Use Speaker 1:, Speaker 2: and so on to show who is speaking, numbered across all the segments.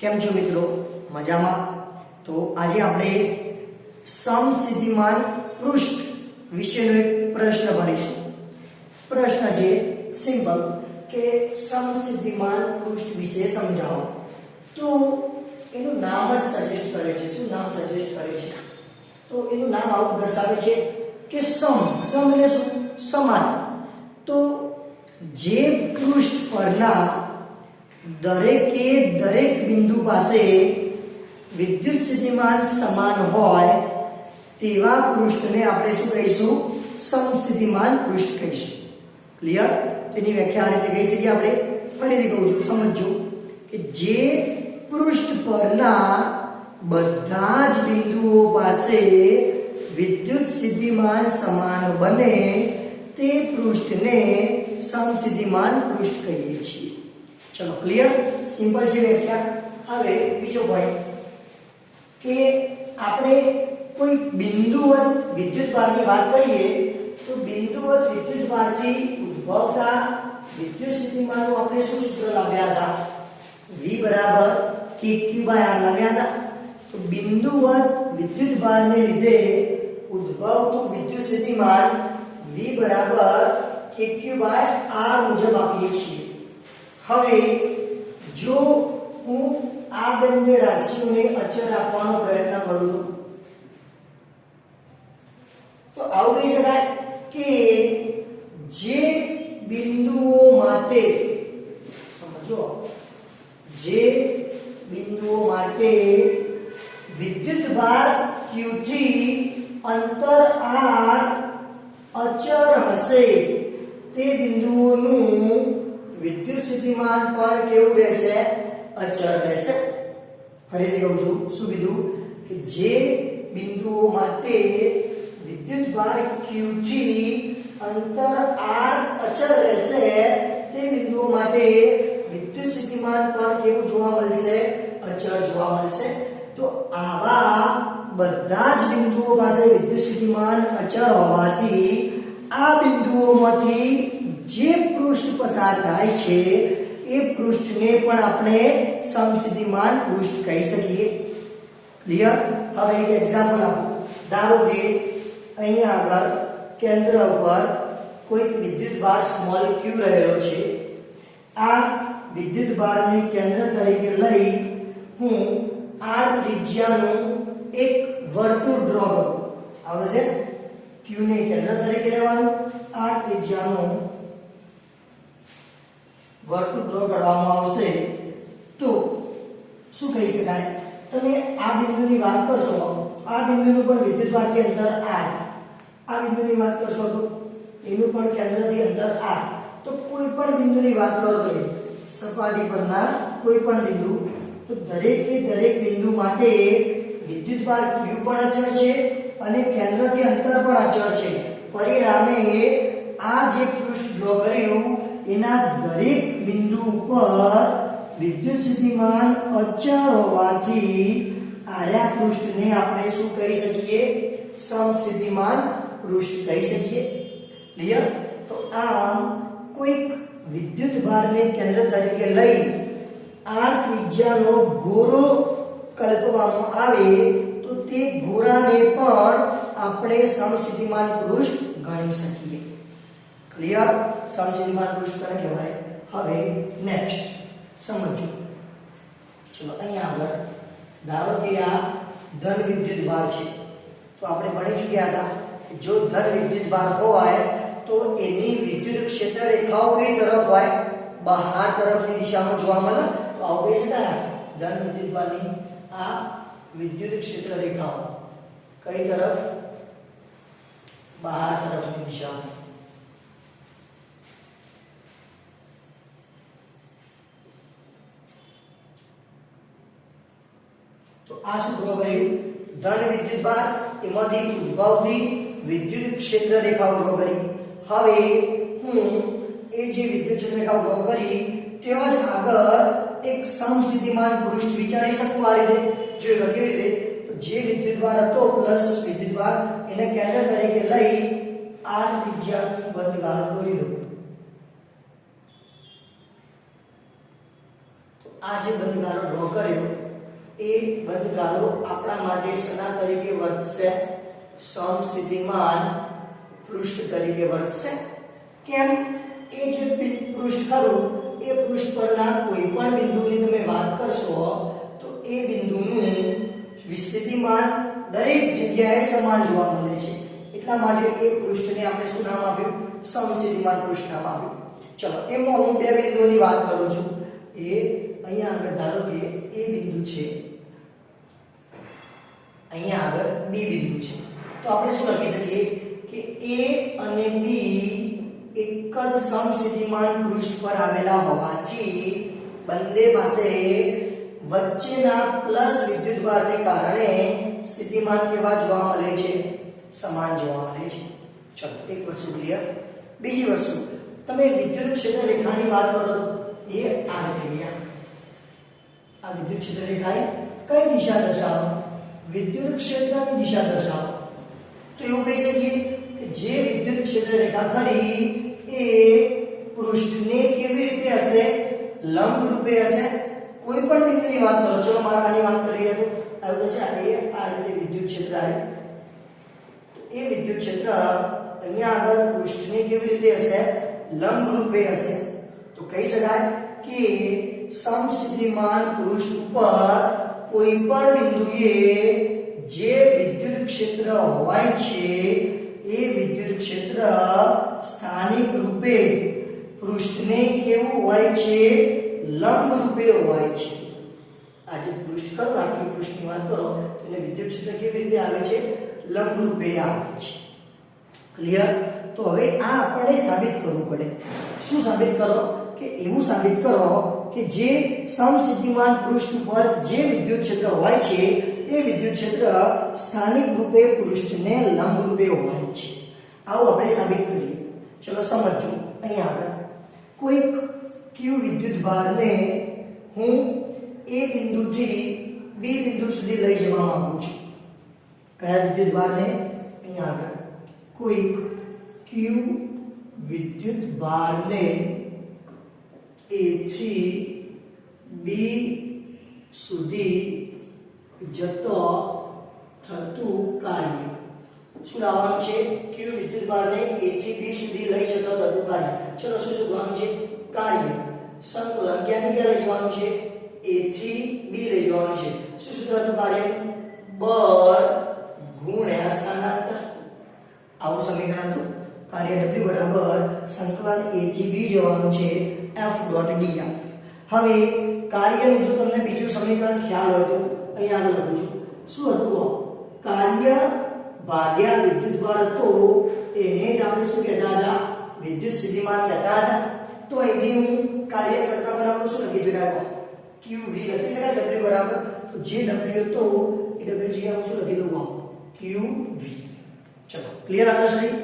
Speaker 1: કેમ છો મિત્રો? મજામાં? તો આજે આપણે સમસ્થિતિમાન પૃષ્ઠ વિશેનો એક પ્રશ્ન ભણીશું. પ્રશ્ન છે સિમ્પલ કે સમસ્થિતિમાન પૃષ્ઠ વિશે સમજાવો. તો એનું નામ જ સજેસ્ટ કરે છે. શું નામ સજેસ્ટ કરે છે? તો એનું નામ આવું દર્શાવે છે કે સમ એટલે શું? સમાન. તો જે પૃષ્ઠ પરના દરેકે દરેક બિંદુ પાસે વિદ્યુત સ્થિતિમાન સમાન હોય તેવા પૃષ્ઠને આપણે શું કહીશું? સમસ્થિતિમાન પૃષ્ઠ કહીશું. ક્લિયર? તેની વ્યાખ્યા આ રીતે કહી શકીએ આપણે. ફરીથી કહું છું, સમજો કે જે પૃષ્ઠ પરના બધા જ બિંદુઓ પાસે વિદ્યુત સ્થિતિમાન સમાન બને તે પૃષ્ઠને સમસ્થિતિમાન પૃષ્ઠ કહીએ છીએ. ચલો, ક્લિયર? સિમ્પલ છે વ્યાખ્યા. હવે બીજો પોઈન્ટ કે આપણે કોઈ બિંદુવત વિદ્યુતભારની વાત કરીએ તો બિંદુવત વિદ્યુતભારથી ઉદ્ભવતા વિદ્યુત સ્થિતિમાનનું આપણે શું સૂત્ર લાવ્યા હતા? V બરાબર kq/r લાવ્યા હતા. તો બિંદુવત વિદ્યુતભારને લીધે ઉદ્ભવતું વિદ્યુત સ્થિતિમાન V બરાબર kq/r મુજબ આપીએ છીએ. હવે જો હું આ બંને રાશિઓને અચળ રાખવાનો પ્રયત્ન કરું તો આવું કહી શકાય કે જે બિંદુઓ માટે સમજો જે બિંદુઓ માટે વિદ્યુતભાર q થી અંતર r અચળ હશે તે બિંદુઓનું વિદ્યુત સ્થિતિમાન પણ કેવું રહેશે? અચળ રહેશે. ફરીથી કહું છું, શું કીધું? કે જે બિંદુઓ માટે વિદ્યુતભાર q થી અંતર r અચળ રહેશે તે બિંદુઓ માટે વિદ્યુત સ્થિતિમાન પણ કેવું જોવા મળશે? અચળ જોવા મળશે. તો આવા બધા જ બિંદુઓ પાસે વિદ્યુત સ્થિતિમાન અચળ હોવાથી આ બિંદુઓમાંથી જે પૃષ્ઠ પસાર થાય છે એ પૃષ્ઠને પણ આપણે સમસ્થિતિમાન પૃષ્ઠ કહી શકીએ. ક્લિયર? હવે એક એક્ઝામ્પલ આપું. ધારો કે અહીંયા આગળ કેન્દ્ર ઉપર કોઈક વિદ્યુતભાર સ્મોલ q રહેલો છે. આ વિદ્યુતભારને કેન્દ્ર તરીકે લઈ હું r ત્રિજ્યાનું એક વર્તુળ ડ્રો કરું. આવશે? q ને કેન્દ્ર તરીકે લેવાનું, r ત્રિજ્યાનું વર્તુળ ડ્રો કરવામાં આવશે. તો શું કહી શકાય? તમે આ બિંદુની વાત કરશો, આ બિંદુનું પણ વિદ્યુતભારથી અંતર r, આ બિંદુની વાત કરશો તો એનું પણ કેન્દ્રથી અંતર r. તો કોઈ પણ બિંદુની વાત કરો તમે સપાટી પરના કોઈ પણ બિંદુ, તો દરેકે દરેક બિંદુ માટે વિદ્યુતભાર q પણ અચળ છે અને કેન્દ્રથી અંતર પણ અચળ છે. પરિણામે આ જે પૃષ્ઠ ડ્રો કર્યું એના દરેક બિંદુ ઉપર વિદ્યુત સ્થિતિમાન અચળ હોવાથી આર્યા પૃષ્ઠને આપણે શું કહી શકીએ? સમસ્થિતિમાન પૃષ્ઠ કહી શકીએ. ક્લિયર? તો આમ કોઈક વિદ્યુતભારને કેન્દ્ર તરીકે લઈ r ત્રિજ્યાનો ગોળો કલ્પવામાં આવે તો તે ગોળાને પણ આપણે સમસ્થિતિમાન પૃષ્ઠ ગણી શકીએ. ક્લિયર? સમસ્થિતિમાન પૃષ્ઠ કોને કહેવાય? હવે નેક્સ્ટ સમજો. ચલો, અહીંયા આગળ ધારો કે આ ધન વિદ્યુતભાર છે. તો આપણે ભણી ચૂક્યા હતા કે જો ધન વિદ્યુતભાર હોય તો એની વિદ્યુત ક્ષેત્ર રેખાઓ કઈ તરફ હોય? બહાર તરફની દિશામાં જોવા મળે. તો આવું કહી શકાય ધન વિદ્યુતભારની આ વિદ્યુત ક્ષેત્ર રેખાઓ કઈ તરફ? બહાર તરફની દિશામાં. તો આ શું ડ્રો કર્યું? ધન વિદ્યુતભાર, એમાંથી ઉદ્ભવતી વિદ્યુત ક્ષેત્ર રેખાઓ ડ્રો કરી. હવે હું એ જે વિદ્યુત ક્ષેત્ર રેખાઓ ડ્રો કરી ત્યાં જ આગળ એક સમસ્થિતિમાન પૃષ્ઠ વિચારી શકું આ રીતે. જો કેવી રીતે? તો જે વિદ્યુતભાર હતો પ્લસ વિદ્યુતભાર એને કેન્દ્ર તરીકે લઈ r ત્રિજ્યાનું બંધ ગાળો દોરી દઉં. તો આ જે બંધગારો ડ્રો કર્યો એ બંધગારો આપણા માટે શના તરીકે વર્તશે? સમસ્થિતિમાન પૃષ્ઠ તરીકે વર્તશે. કેમ? એ જે પૃષ્ઠ ખરું એ પૃષ્ઠ પરના કોઈ પણ બિંદુની તમે વાત કરશો તો એ બિંદુનું વિસ્થિતિમાન દરેક જગ્યાએ સમાન જોવા મળે છે. એટલા માટે એ પૃષ્ઠને આપણે શું નામ આપ્યું? સમસ્થિતિમાન પૃષ્ઠ નામ આપ્યું. ચલો એમાં હું બે બિંદુઓની વાત કરું છું. એ અહીંયા આગળ ધારો કે એ બિંદુ છે, અહીંયા આગળ બી બિંદુ છે. તો આપણે શું લખી શકીએ કે એ અને બી એક જ સમસ્થિતિમાન પૃષ્ઠ પર આવેલા હોવાથી બંને પાસે વચ્ચેના પ્લસ વિદ્યુતભારને કારણે સ્થિતિમાન કેવા જોવા મળે છે? સમાન જોવા મળે છે. ચલો એક વસ્તુ ક્લિયર. બીજી વસ્તુ, તમે વિદ્યુત ક્ષેત્ર રેખાની વાત કરો એ આ થઈ આ વિદ્યુત ક્ષેત્ર રેખા કઈ દિશા દર્શાવો? વિદ્યુત ક્ષેત્રની દિશા દર્શાવો. તો એવું કહી શકીએ કે જે વિદ્યુત ક્ષેત્ર રેખા ખરી એ પૃષ્ઠને કેવી રીતે હશે? લંબ રૂપે હશે. કોઈ પણ બિંદુની વાત કરો, ચલો મારે આની વાત કરીએ તો આવ્યું છે આ રીતે વિદ્યુત ક્ષેત્ર આવ્યું. એ વિદ્યુત ક્ષેત્ર અહીંયા આગળ પૃષ્ઠને કેવી રીતે હશે? લંબ રૂપે હશે. તો કહી શકાય કે સમસ્થિતિમાન પૃષ્ઠ ઉપર કોઈ પણ બિંદુએ જે વિદ્યુત ક્ષેત્ર હોય છે એ વિદ્યુત ક્ષેત્ર સ્થાનિક રૂપે પૃષ્ઠને કેવું હોય છે? લંબ રૂપે હોય છે. આ જે પૃષ્ઠ કરો, આટલું પૃષ્ઠની વાત કરો તો એને વિદ્યુત ક્ષેત્ર કેવી રીતે આવે છે? લંબ રૂપે આવે છે. ક્લિયર? તો હવે આ આપણે સાબિત કરવું પડે. શું સાબિત કરો? કે એવું સાબિત કરો કે જે સમસ્થિતિમાન પૃષ્ઠ પર જે વિદ્યુત ક્ષેત્ર હોય છે એ વિદ્યુત ક્ષેત્ર સ્થાનિક રૂપે પૃષ્ઠને લંબ રૂપે હોય છે. આવું આપણે સાબિત કરીએ. ચલો સમજો. અહીંયા આગળ કોઈક q વિદ્યુતભારને હું a બિંદુથી b બિંદુ સુધી લઈ જવા માંગુ છું. કયા વિદ્યુતભારને? અહીંયા આગળ કોઈક q વિદ્યુતભારને a થી b સુધી જતો થતું કાર્ય. શું લાવવાનું છે? q વિદ્યુતભારને a થી b સુધી લઈ જતો થતું કાર્ય. ચલો શું શોધવાનું છે? કાર્ય. સંકલન ક્યાંથી ક્યાં લઈ જવાનું છે? a થી b લઈ જવાનું છે. શું સૂત્ર હતું કાર્ય? બળ ગુણ્યા સ્થાનાંતર. આવું સમીકરણ હતું. કાર્ય w બરાબર સંકલન a થી b જવાનું છે f ડોટ dr. હવે કાર્યનું જો તમને બીજું સમીકરણ ખ્યાલ હોય તો અહીંયા આગળ લખું છું. શું હતું? કાર્ય ભાગ્યા વિદ્યુતભાર હતો એને જ આપણે શું કહેતા હતા? વિદ્યુત સ્થિતિમાન કહેતા હતા. તો અહીંથી હું કાર્ય કરતા બનાવું શું લખી શકાય? qv લખી શકાય w બરાબર. તો જે w હતો એ w જગ્યાએ હું શું લખી દઉં? qv. ચલો ક્લિયર આટલા સુધી?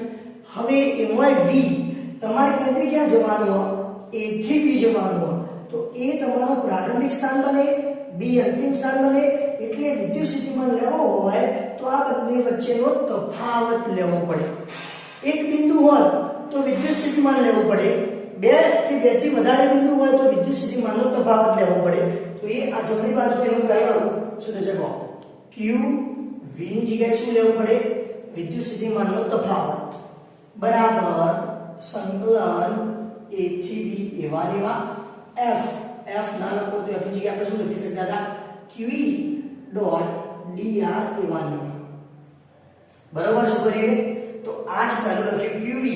Speaker 1: હવે એમાં v તમારે ક્યાંથી ક્યાં જવાનું? a થી b જવાનું. તો a તમારું પ્રારંભિક સ્થાન બને, b અંતિમ સ્થાન બને. એટલે વિદ્યુત સ્થિતિમાન લેવો હોય તો આ બંને વચ્ચેનો તફાવત લેવો પડે. એક બિંદુ હોય તો વિદ્યુત સ્થિતિમાન લેવું પડે. બે કે બે થી વધારે બિંદુ હોય તો વિદ્યુત સ્થિતિમાનનો તફાવત લેવો પડે. તો એ આ જમણી બાજુ એનું પહેલા શું થશે? q v ની જગ્યાએ શું લેવું પડે? વિદ્યુત સ્થિતિમાનનો તફાવત બરાબર સંકલન a થી b એવા લેવા f ના લખો તો f ની જગ્યાએ આપણે શું લખી શકતા હતા? qe ડોટ dr એવા લેવા. બરાબર. શું કરીએ? તો આ જ પહેલું લખ્યું qe.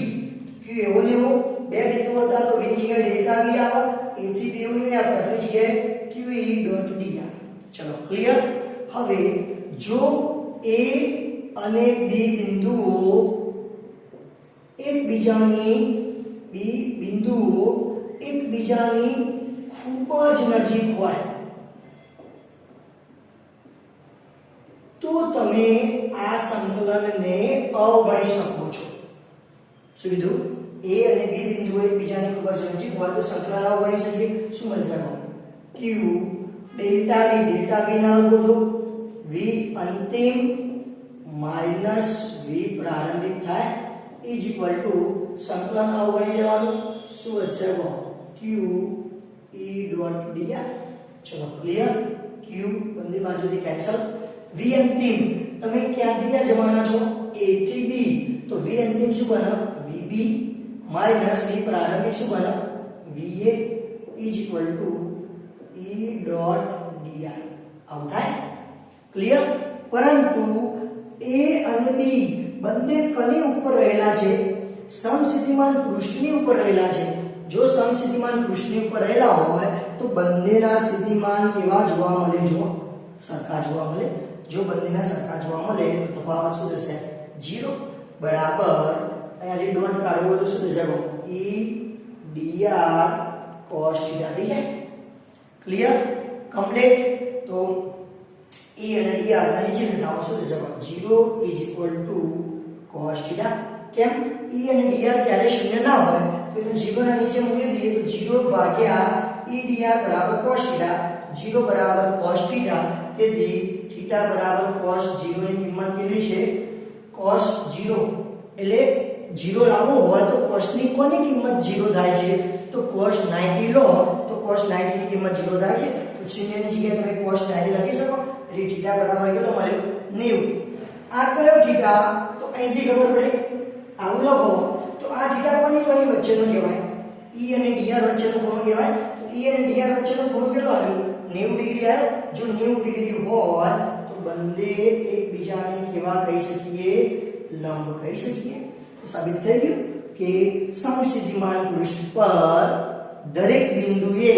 Speaker 1: q એવો લેવો. બે બિંદુ હતા તો v ની જગ્યાએ ડેલ્ટા v આવે. a થી b એવું લેવું. f ની જગ્યાએ qe ડોટ dr. ચલો ક્લિયર? હવે જો a અને b બિંદુઓ એકબીજાની ખૂબ જ નજીક હોય તો તમે આ સંકલનને અવગણી શકો છો. શું કીધું? a અને b બિંદુઓ એકબીજાની ખૂબ જ નજીક હોય તો સંકલન અવગણી શકીએ. શું મળશે? q ડેલ્ટા v ના લખો તો v અંતિમ માઈનસ v પ્રારંભિક થાય ઇઝ ઇક્વલ ટુ સંકલન અવગણી લેવાનું. શું વધશે? q e dot dr. ચલો ક્લિયર. q બંને બાજુથી કેન્સલ. v અંતિમ તમે ક્યાંથી ક્યાં જવાના છો? a થી b. તો v અંતિમ શું બને? vb માઈનસ v પ્રારંભિક શું બને? va is equal to e dot dr. આવું થાય. ક્લિયર. પરંતુ a અને b બંને કની ઉપર રહેલા છે? સમસ્થિતિમાન પૃષ્ઠની ઉપર રહેલા છે. જો સમસ્થિતિમાન પૃષ્ઠની ઉપર રહેલા હોય તો બંનેના સ્થિતિમાન કેવા જોવા મળે? જો સરખા જોવા મળે. જો બંનેના સરખા જોવા મળે તો તફાવત શું થશે? 0 બરાબર અહીંયા જે ડોટ કાઢવો તો શું થશે? e dr cos θ થઈ જાય. ક્લિયર. કમ્પ્લીટ. તો e અને dr ના નીચે થતા શું થશે? 0 ઇઝ ઇક્વલ ટુ cos θ. કેમ? e અને dr ક્યારે શૂન્ય ના હોય તો એને 0 ના નીચે મૂકી દઈએ તો 0 ભાગ્યા e dr બરાબર cos θ. 0 બરાબર cos θ. તેથી θ બરાબર cos 0 ની કિંમત કેટલી છે? cos 0. એટલે 0 લાવવો હોય તો cos ની કોની કિંમત 0 થાય છે? તો cos 90 લો તો cos 90 ની કિંમત 0 થાય છે. તો 0 ની જગ્યાએ તમે cos 90 લખી શકો. એટલે θ બરાબર કેટલો મળ્યો? 90. આ કયો θ? તો અહીંથી ખબર પડે. આવું લખો તો આ θ કોની વચ્ચેનો કહેવાય? e અને dr વચ્ચેનો ખૂણો કહેવાય. તો e અને dr વચ્ચેનો ખૂણો કેટલો આવ્યો? 90 ડિગ્રી આવ્યો. જો 90 ડિગ્રી હોય તો બંને એકબીજાને કેવા કહી શકીએ? લંબ કહી શકીએ. તો સાબિત થઈ ગયું કે સમસ્થિતિમાન પૃષ્ઠ પર દરેક બિંદુએ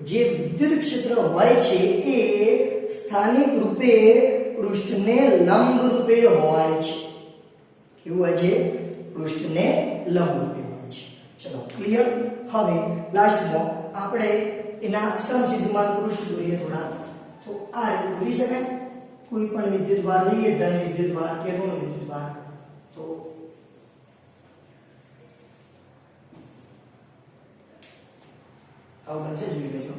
Speaker 1: જે વિદ્યુત ક્ષેત્ર હોય છે એ સ્થાનિક રૂપે પૃષ્ઠને લંબ રૂપે હોય છે. કેવું હોય છે? પૃષ્ઠને લંબ રૂપે હોય છે. ચલો ક્લિયર. હવે લાસ્ટમાં આપણે એના સમસ્થિતિમાન પૃષ્ઠ દોરીએ થોડા. તો આ રીતે દોરી શકાય. કોઈ પણ વિદ્યુત ભાર લઈએ, ધન વિદ્યુત ભાર કે ઋણ વિદ્યુત ભાર. તો આવું બનશે. જોઈ લેજો.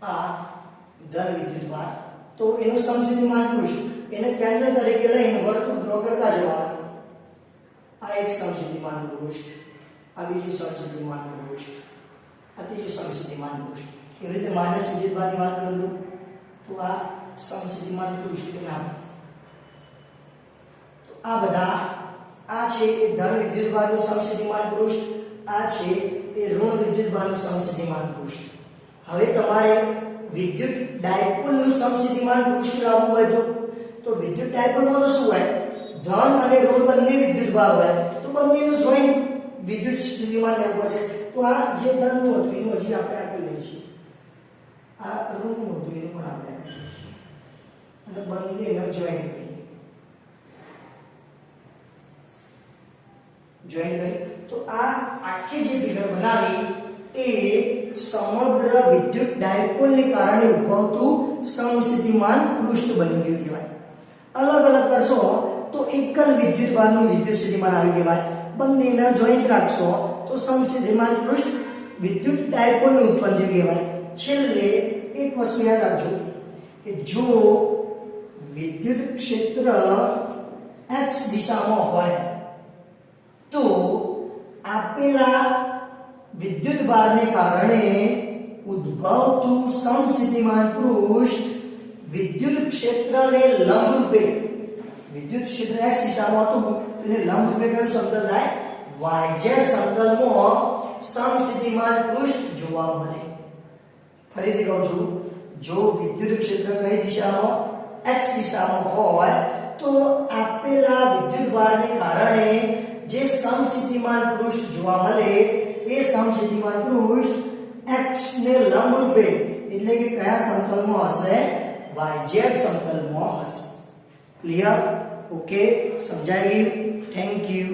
Speaker 1: આ ધન વિદ્યુત ભાર. તો એનું સમસ્થિતિમાન પૃષ્ઠ એને કેન્દ્ર તરીકે લઈને વર્તુળ ડ્રો કરતા જવાના. આ એક સમસ્થિતિમાન પૃષ્ઠ, આ બીજું સમસ્થિતિમાન પૃષ્ઠ, આ ત્રીજું સમસ્થિતિમાન પૃષ્ઠ. એવી રીતે માઇનસ વિદ્યુત ભારની વાત કરું તો આ સમસ્થિતિમાન પૃષ્ઠ નામ. તો આ બધા આ છે એ ધન વિદ્યુત ભારનું સમસ્થિતિમાન પૃષ્ઠ, આ છે એ ઋણ વિદ્યુત ભારનું સમસ્થિતિમાન પૃષ્ઠ. હવે તમારે વિદ્યુત ડાયપોલનું સમસ્થિતિમાન પૃષ્ઠ લાવવું હોય તો વિદ્યુત ડાયપોલમાં તો શું હોય? ધન અને ઋણ બંને વિદ્યુત ભાર હોય. તો બંનેનું જોઈન્ટ વિદ્યુત સ્થિતિમાન લેવું પડશે. તો આ જે ધનનું હતું એનું હજી આપણે આપી લઈએ છીએ. આ ઋણનું હતું એનું પણ આપણે આપી લઈએ છીએ. અને બંનેને જોઈન્ટ કરીએ. જોઈન્ટ કરીએ તો આ આખી જે ફિગર બનાવી એ સમગ્ર વિદ્યુત ડાયપોલને કારણે ઉદ્ભવતું સમસ્થિતિમાન પૃષ્ઠ બની ગયું કહેવાય. અલગ અલગ કરશો તો એકલ વિદ્યુત ભારનું વિદ્યુત સ્થિતિમાન આવી કહેવાય. બંનેના જોઈન્ટ રાખશો તો સમસ્થિતિમાન પૃષ્ઠ વિદ્યુત ડાયપોલનું ઉત્પન્ન થયું કહેવાય. છેલ્લે એક વસ્તુ યાદ રાખજો કે જો વિદ્યુત ક્ષેત્ર x દિશામાં હોય તો આપેલા વિદ્યુત ભારને કારણે ઉદ્ભવતું સમસ્થિતિમાન પૃષ્ઠ વિદ્યુત ક્ષેત્રને લંબ રૂપે, વિદ્યુત ક્ષેત્ર x દિશામાં હતું તેને લંબ રૂપે કયું સમતલ થાય? yz સમતલમાં સમસ્થિતિમાન પૃષ્ઠ જોવા મળે. ફરીથી કહું છું, જો વિદ્યુત ક્ષેત્ર કઈ દિશામાં? x દિશામાં હોય તો આપેલા વિદ્યુત ભારને કારણે જે સમસ્થિતિમાન પૃષ્ઠ જોવા મળે એ સમસ્થિતિમાન પૃષ્ઠ x ને લંબ રૂપે એટલે કે કયા સમતલમાં હશે? yz સમતલમાં હશે. ક્લિયર? ઓકે, સમજાઈ ગયું? Thank you.